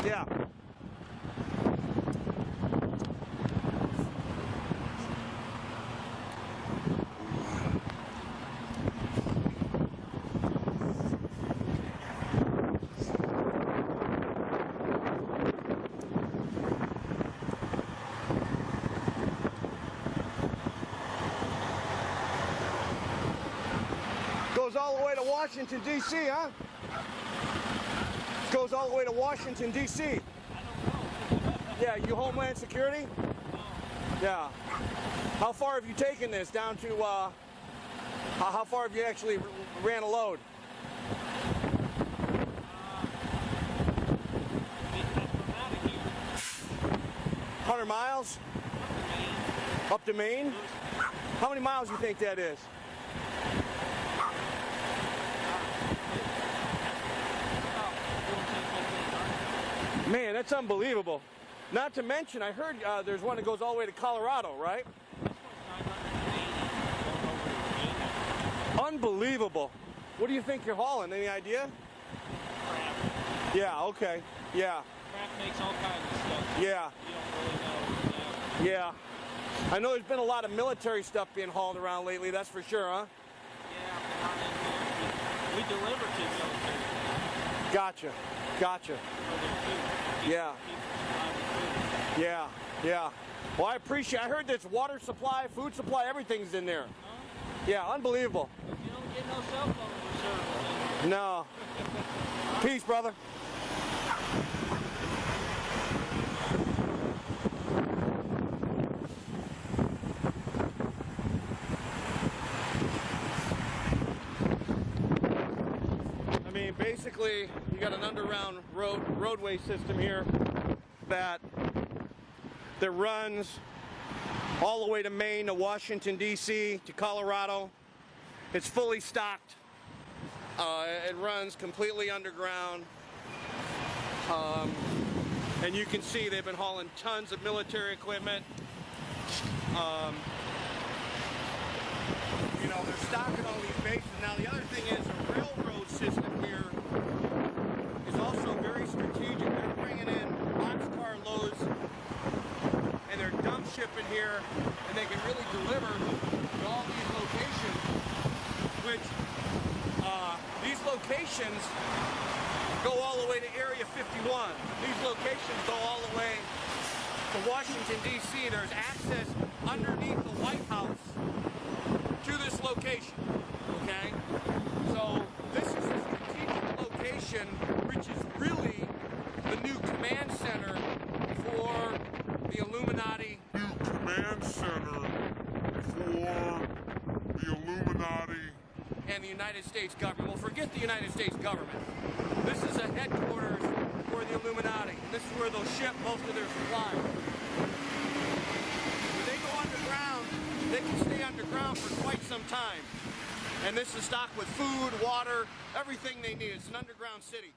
Yeah. Goes all the way to Washington, D.C., huh? Goes all the way to Washington, D.C. Yeah, you Homeland Security? Yeah. How far have you taken this down to, how far have you actually ran a load? 100 miles? Up to Maine? How many miles do you think that is? Man, that's unbelievable. Not to mention, I heard there's one that goes all the way to Colorado, right? Unbelievable. What do you think you're hauling? Any idea? Crap. Yeah, okay. Yeah. Crap makes all kinds of stuff. Yeah. You don't really know. Yeah. I know there's been a lot of military stuff being hauled around lately, that's for sure, huh? Yeah, but not in here. We deliver to military. Gotcha. Gotcha. Yeah. Yeah. Yeah. Well, I appreciate I heard there's water supply, food supply, everything's in there. Huh? Yeah, unbelievable. You don't get no cell phone service. No. Peace, brother. I mean, basically, you got an underground roadway system here that runs all the way to Maine, to Washington, D.C., to Colorado. It's fully stocked. It runs completely underground. And you can see they've been hauling tons of military equipment. You know, they're stocking all these bases. Now, the other thing is the railroad system here is also very strategic. They're bringing in boxcar loads and they're dump shipping here, and they can really deliver to all these locations, which these locations go all the way to Area 51. These locations go all the way to Washington, D.C. There's access underneath the White House to this location, okay? So this is a strategic location, which is really the new command center for the Illuminati. New command center for the Illuminati And the United States government. Well, forget the United States government. This is a headquarters for the Illuminati. This is where they'll ship most of their supplies. When they go underground, they can stay underground for quite some time. And this is stocked with food, water, everything they need. It's an underground city.